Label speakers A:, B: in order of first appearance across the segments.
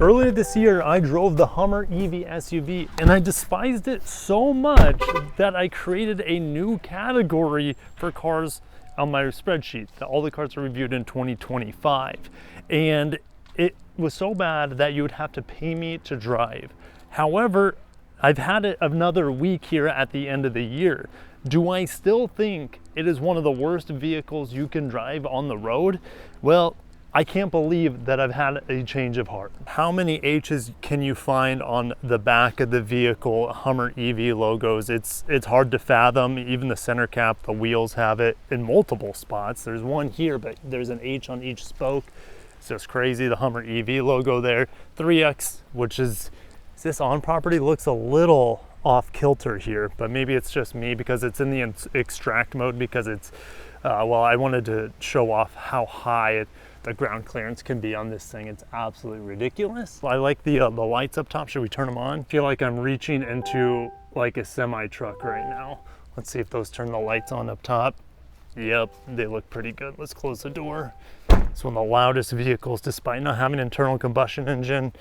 A: Earlier this year, I drove the Hummer EV SUV and I despised it so much that I created a new category for cars on my spreadsheet. All the cars are reviewed in 2025. And it was so bad that you would have to pay me to drive. However, I've had it another week here at the end of the year. Do I still think it is one of the worst vehicles you can drive on the road? Well, I can't believe that I've had a change of heart. How many H's can you find on the back of the vehicle Hummer EV logos? It's hard to fathom. Even the center cap, the wheels have it in multiple spots. There's one here, but there's an H on each spoke. It's just crazy. The Hummer EV logo there. 3X, which is this on property? Looks a little off kilter here, but maybe it's just me because it's in the extract mode because it's, well, I wanted to show off how high the ground clearance can be on this thing. It's absolutely ridiculous. I like the lights up top. Should we turn them on? I feel like I'm reaching into like a semi truck right now. Let's see if those turn the lights on up top. Yep, they look pretty good. Let's close the door. It's one of the loudest vehicles despite not having an internal combustion engine.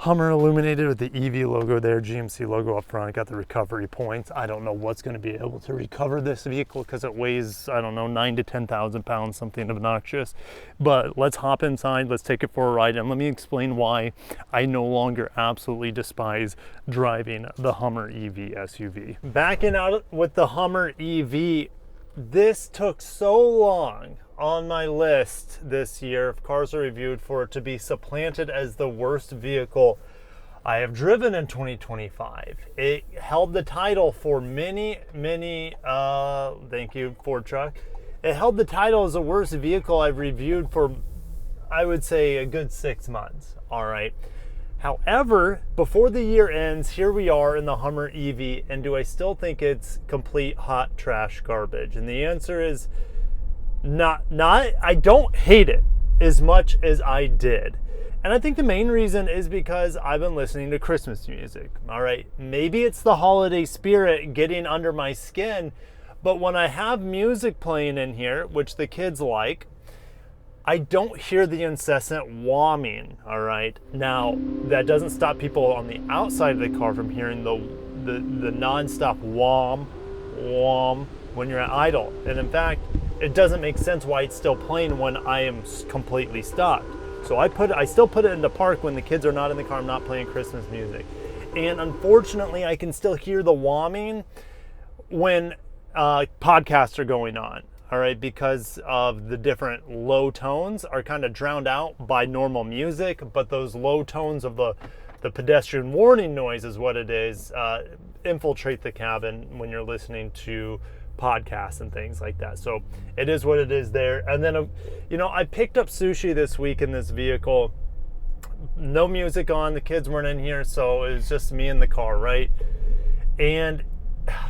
A: Hummer illuminated with the EV logo there, GMC logo up front. I got the recovery points. I don't know what's going to be able to recover this vehicle because it weighs, I don't know, 9,000 to 10,000 pounds, something obnoxious. But let's hop inside, let's take it for a ride, and let me explain why I no longer absolutely despise driving the Hummer EV SUV. Backing out with the Hummer EV, this took so long on my list this year of cars are reviewed for it to be supplanted as the worst vehicle I have driven in 2025. It held the title for many, thank you, Ford truck. It held the title as the worst vehicle I've reviewed for, I would say, a good 6 months, all right? However, before the year ends, here we are in the Hummer EV, and do I still think it's complete hot trash garbage? And the answer is, I don't hate it as much as I did. And I think the main reason is because I've been listening to Christmas music. All right, maybe it's the holiday spirit getting under my skin, but when I have music playing in here, which the kids like, I don't hear the incessant whomming, all right? Now, that doesn't stop people on the outside of the car from hearing the nonstop whom when you're at idle. And in fact, it doesn't make sense why it's still playing when I am completely stopped. So I still put it in the park when the kids are not in the car. I'm not playing Christmas music. And unfortunately, I can still hear the whomming when podcasts are going on, all right, because of the different low tones are kind of drowned out by normal music, but those low tones of the pedestrian warning noise is what it is, infiltrate the cabin when you're listening to podcasts and things like that. So it is what it is there. And then, I picked up sushi this week in this vehicle. No music on, the kids weren't in here, so it was just me in the car, right? And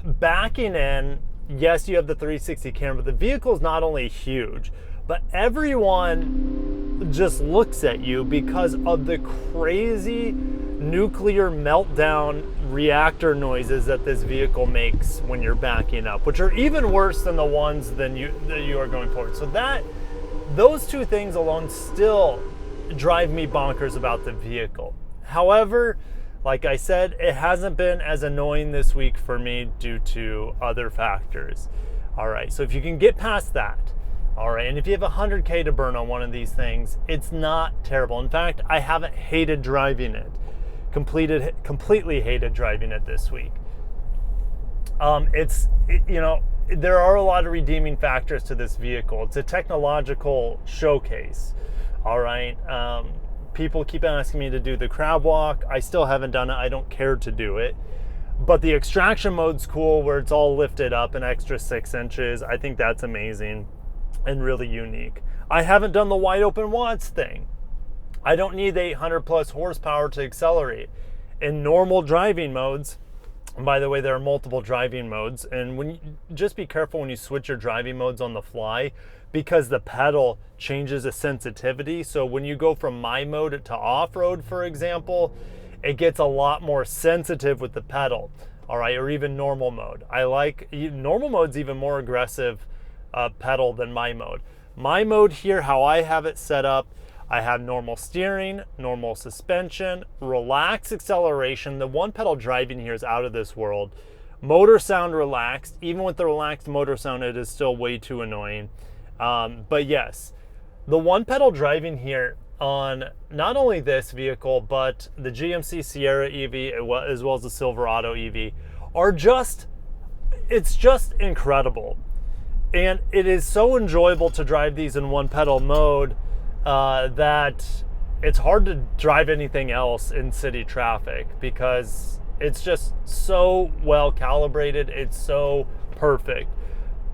A: backing in, yes, you have the 360 camera, but the vehicle is not only huge, but everyone just looks at you because of the crazy nuclear meltdown reactor noises that this vehicle makes when you're backing up, which are even worse than the ones that you are going forward. So those two things alone still drive me bonkers about the vehicle. However, like I said, it hasn't been as annoying this week for me due to other factors. All right, so if you can get past that, all right, and if you have 100K to burn on one of these things, it's not terrible. In fact, I haven't hated driving it. Completely hated driving it this week. There are a lot of redeeming factors to this vehicle. It's a technological showcase, all right? People keep asking me to do the crab walk. I still haven't done it. I don't care to do it. But the extraction mode's cool where it's all lifted up an extra 6 inches. I think that's amazing and really unique. I haven't done the wide open watts thing. I don't need the 800 plus horsepower to accelerate. In normal driving modes, and by the way, there are multiple driving modes, and just be careful when you switch your driving modes on the fly because the pedal changes the sensitivity. So when you go from my mode to off-road, for example, it gets a lot more sensitive with the pedal, all right, or even normal mode. I like normal mode's even more aggressive pedal than my mode. My mode here, how I have it set up, I have normal steering, normal suspension, relaxed acceleration. The one pedal driving here is out of this world. Motor sound relaxed. Even with the relaxed motor sound, it is still way too annoying. But yes, the one pedal driving here on not only this vehicle, but the GMC Sierra EV as well as the Silverado EV are it's just incredible. And it is so enjoyable to drive these in one pedal mode that it's hard to drive anything else in city traffic because it's just so well calibrated. It's so perfect.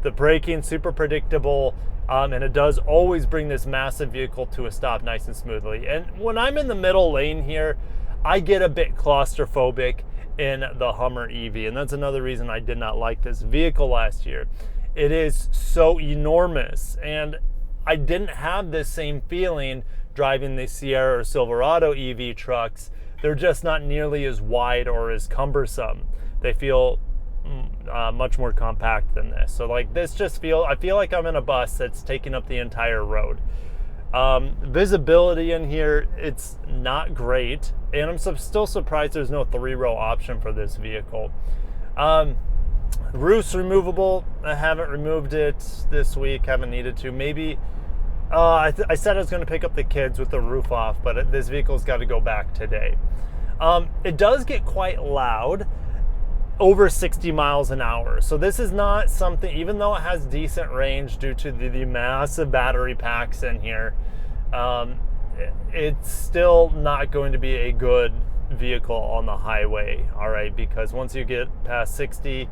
A: The braking super predictable, and it does always bring this massive vehicle to a stop nice and smoothly. And when I'm in the middle lane here, I get a bit claustrophobic in the Hummer EV, and that's another reason I did not like this vehicle last year. It is so enormous, and I didn't have this same feeling driving the Sierra or Silverado EV trucks. They're just not nearly as wide or as cumbersome. They feel much more compact than this. So like this I feel like I'm in a bus that's taking up the entire road. Visibility in here, it's not great, and I'm still surprised there's no 3-row option for this vehicle. Roof's removable. I haven't removed it this week, haven't needed to. Maybe I said I was going to pick up the kids with the roof off, but this vehicle's got to go back today. It does get quite loud over 60 miles an hour. So this is not something, even though it has decent range due to the massive battery packs in here, it's still not going to be a good vehicle on the highway, all right? Because once you get past 60,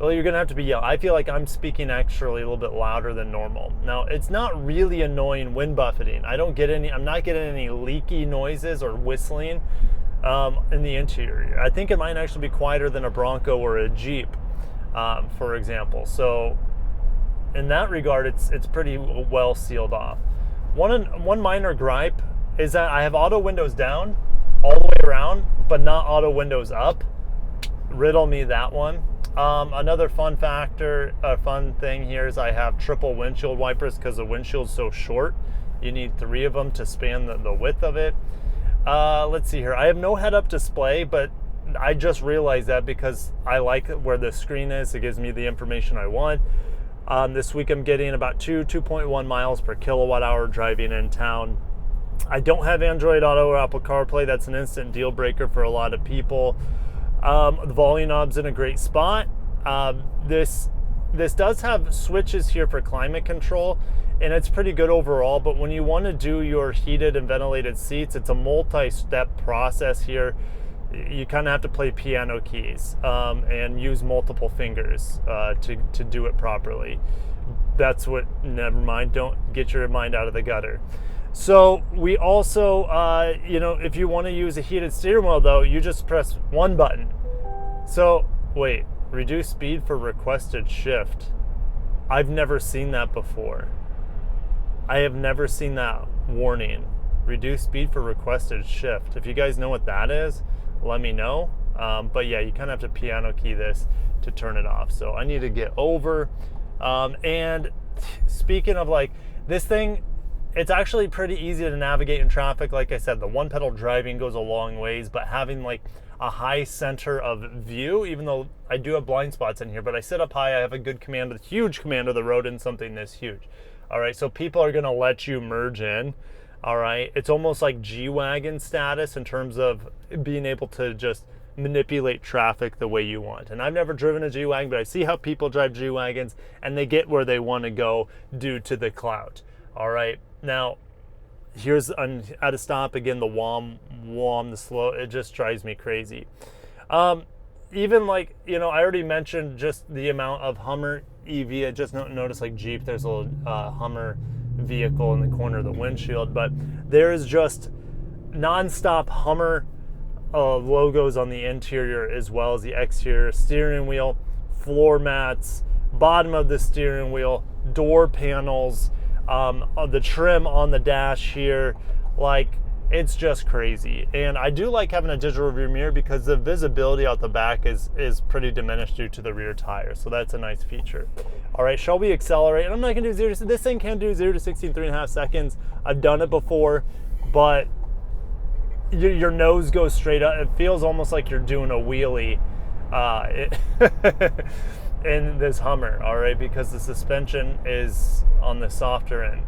A: well, you're gonna have to be yelling. I feel like I'm speaking actually a little bit louder than normal. Now, it's not really annoying wind buffeting. I'm not getting any leaky noises or whistling in the interior. I think it might actually be quieter than a Bronco or a Jeep, for example. So in that regard, it's pretty well sealed off. One minor gripe is that I have auto windows down all the way around, but not auto windows up. Riddle me that one. Another fun thing here is I have triple windshield wipers because the windshield's so short. You need 3 of them to span the width of it. Let's see here. I have no head-up display, but I just realized that because I like where the screen is. It gives me the information I want. This week I'm getting about 2.1 miles per kilowatt hour driving in town. I don't have Android Auto or Apple CarPlay. That's an instant deal breaker for a lot of people. The volume knob's in a great spot. This does have switches here for climate control, and it's pretty good overall, but when you want to do your heated and ventilated seats, it's a multi-step process here. You kind of have to play piano keys and use multiple fingers to do it properly. Never mind, don't get your mind out of the gutter. So we also, if you want to use a heated steering wheel though, you just press one button. So wait, reduce speed for requested shift. I've never seen that before. I have never seen that warning. Reduce speed for requested shift. If you guys know what that is, let me know. But yeah, you kind of have to piano key this to turn it off. So I need to get over. And speaking of like this thing, it's actually pretty easy to navigate in traffic. Like I said, the one pedal driving goes a long ways, but having like a high center of view, even though I do have blind spots in here, but I sit up high, I have a good huge command of the road in something this huge. All right, so people are gonna let you merge in. All right, it's almost like G-Wagon status in terms of being able to just manipulate traffic the way you want. And I've never driven a G-Wagon, but I see how people drive G-Wagons and they get where they want to go due to the clout. All right, now here's at a stop again, the wom, the slow, it just drives me crazy. Even like, I already mentioned just the amount of Hummer EV. I just noticed like Jeep, there's a little Hummer vehicle in the corner of the windshield, but there is just non-stop Hummer logos on the interior as well as the exterior. Steering wheel, floor mats, bottom of the steering wheel, door panels, the trim on the dash here. Like, it's just crazy. And I do like having a digital rear mirror because the visibility out the back is pretty diminished due to the rear tire. So that's a nice feature. All right, shall we accelerate? And I'm not gonna do this thing can do 0 to 60 in 3.5 seconds. I've done it before, but your nose goes straight up. It feels almost like you're doing a wheelie in this Hummer, all right, because the suspension is on the softer end.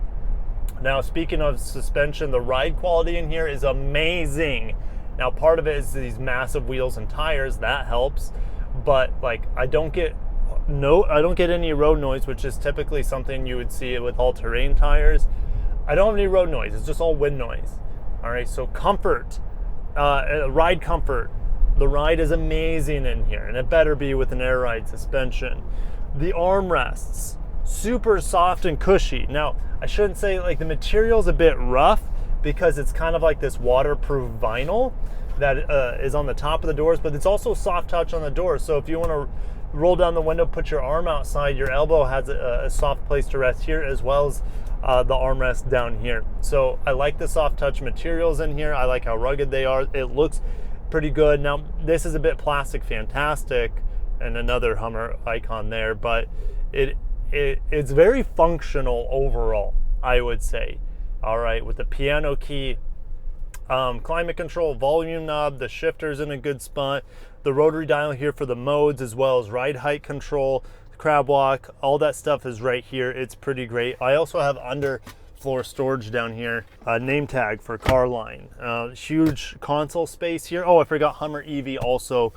A: Now, speaking of suspension, the ride quality in here is amazing. Now, part of it is these massive wheels and tires, that helps, but like I don't get any road noise, which is typically something you would see with all-terrain tires. I don't have any road noise, it's just all wind noise. All right, so comfort, ride comfort. The ride is amazing in here, and it better be with an air ride suspension. The armrests, super soft and cushy. Now, I shouldn't say, like, the material's a bit rough because it's kind of like this waterproof vinyl that is on the top of the doors, but it's also soft touch on the doors. So if you want to roll down the window, put your arm outside, your elbow has a soft place to rest here, as well as the armrest down here. So I like the soft touch materials in here. I like how rugged they are. It looks pretty good. Now, this is a bit plastic fantastic, and another Hummer icon there, but it's very functional overall, I would say. All right, with the piano key, climate control, volume knob, the shifter's in a good spot, the rotary dial here for the modes, as well as ride height control, crab walk, all that stuff is right here. It's pretty great. I also have underfloor storage down here, name tag for car line, huge console space here. Oh, I forgot Hummer EV also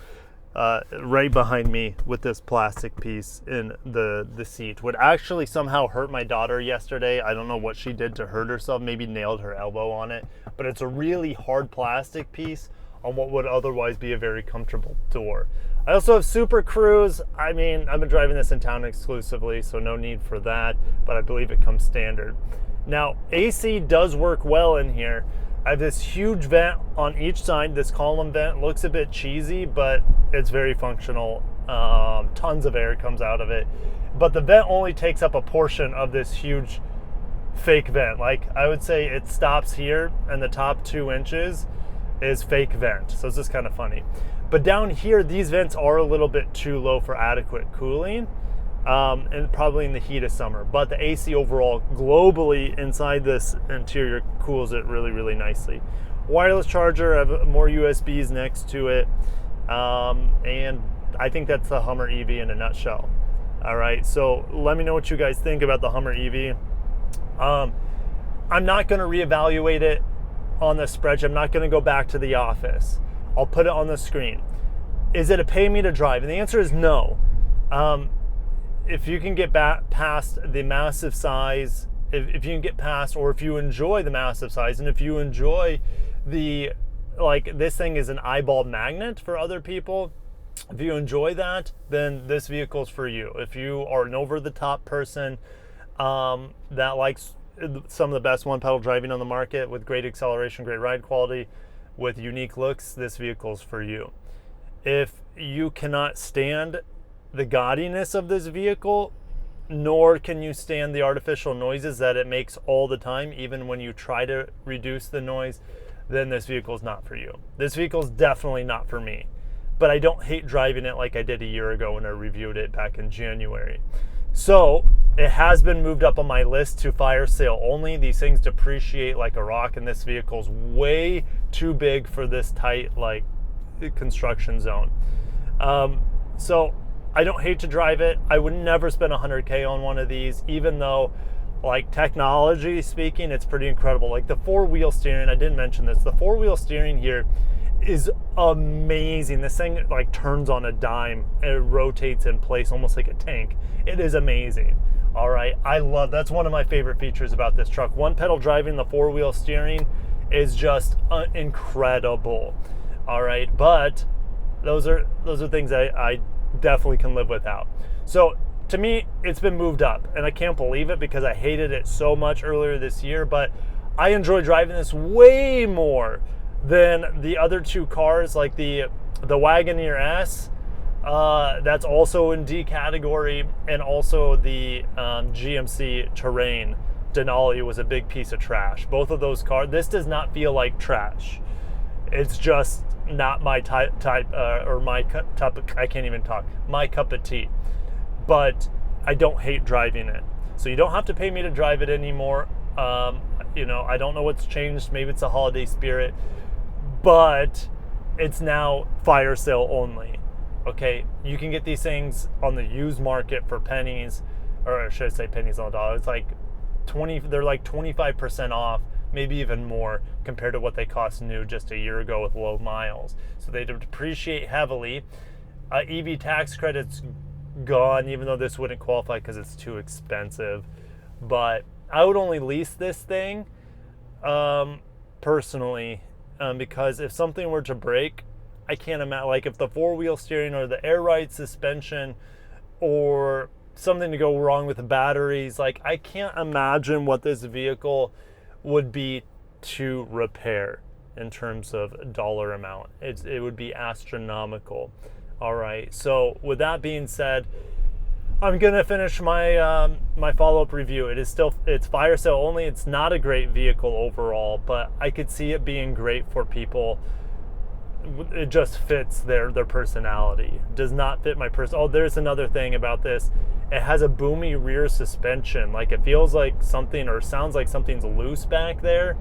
A: right behind me with this plastic piece in the seat. Would actually somehow hurt my daughter yesterday. I don't know what she did to hurt herself, maybe nailed her elbow on it, but it's a really hard plastic piece on what would otherwise be a very comfortable door. I also have Super Cruise. I mean, I've been driving this in town exclusively, so no need for that, but I believe it comes standard. Now, AC does work well in here. I have this huge vent on each side. This column vent looks a bit cheesy, but it's very functional. Tons of air comes out of it. But the vent only takes up a portion of this huge fake vent. Like, I would say it stops here, and the top 2 inches is fake vent. So it's just kind of funny. But down here, these vents are a little bit too low for adequate cooling, and probably in the heat of summer. But the AC overall, globally, inside this interior cools it really, really nicely. Wireless charger, I have more USBs next to it, and I think that's the Hummer EV in a nutshell. All right, so let me know what you guys think about the Hummer EV. I'm not going to reevaluate it on the spreadsheet. I'm not going to go back to the office. I'll put it on the screen. Is it a pay me to drive? And the answer is no. If you can get past the massive size, if you can get past, or if you enjoy the massive size, and if you enjoy the, like, this thing is an eyeball magnet for other people, if you enjoy that, then this vehicle is for you. If you are an over-the-top person that likes some of the best one-pedal driving on the market with great acceleration, great ride quality, with unique looks, this vehicle is for you. If you cannot stand the gaudiness of this vehicle, nor can you stand the artificial noises that it makes all the time, even when you try to reduce the noise, then this vehicle is not for you. This vehicle is definitely not for me. But I don't hate driving it like I did a year ago when I reviewed it back in January. So it has been moved up on my list to fire sale only. These things depreciate like a rock, and this vehicle's way too big for this tight, like, construction zone. So I don't hate to drive it. I would never spend $100K on one of these, even though, like, technology speaking, it's pretty incredible. Like the 4-wheel steering, I didn't mention this, the 4-wheel steering here is amazing. This thing, like, turns on a dime. It rotates in place almost like a tank. It is amazing. All right, that's one of my favorite features about this truck. One pedal driving, the 4-wheel steering is just incredible. All right, but those are things I definitely can live without. So to me, it's been moved up, and I can't believe it because I hated it so much earlier this year, but I enjoy driving this way more than the other 2 cars, like the Wagoneer S, that's also in D category, and also the GMC Terrain Denali was a big piece of trash. Both of those cars, this does not feel like trash. It's just not my type or my cup. I can't even talk. My cup of tea. But I don't hate driving it. So you don't have to pay me to drive it anymore. You know, I don't know what's changed. Maybe it's a holiday spirit, but it's now fire sale only. Okay, you can get these things on the used market for pennies, or should I say pennies on the dollar. It's like 20. They're like 25% off, maybe even more compared to what they cost new just a year ago with low miles. So they depreciate heavily. EV tax credits gone, even though this wouldn't qualify because it's too expensive. But I would only lease this thing personally, because if something were to break, I can't imagine, like if the four-wheel steering or the air ride suspension or something to go wrong with the batteries, like I can't imagine what this vehicle would be to repair in terms of dollar amount. It would be astronomical. All right, so with that being said, I'm gonna finish my my follow-up review. It's fire sale only. It's not a great vehicle overall, but I could see it being great for people. It just fits their personality. Does not fit my person. Oh, there's another thing about this. It has a boomy rear suspension. Like it feels like something, or sounds like something's loose back there,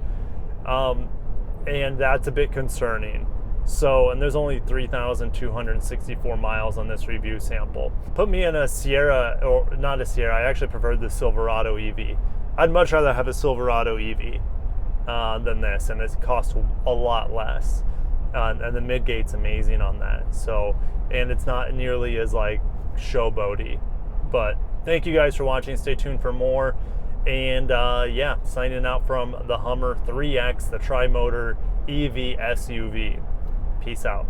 A: and that's a bit concerning. So, and there's only 3,264 miles on this review sample. Put me in a Sierra, or not a Sierra, I actually preferred the Silverado EV. I'd much rather have a Silverado EV than this, and it costs a lot less. And the midgate's amazing on that. So, and it's not nearly as like showboaty. But thank you guys for watching. Stay tuned for more. And yeah, signing out from the Hummer 3X, the tri-motor EV SUV. Peace out.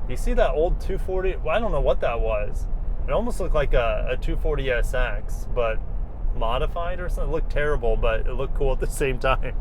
A: You see that old 240? Well, I don't know what that was. It almost looked like a 240SX, but modified or something. It looked terrible, but it looked cool at the same time.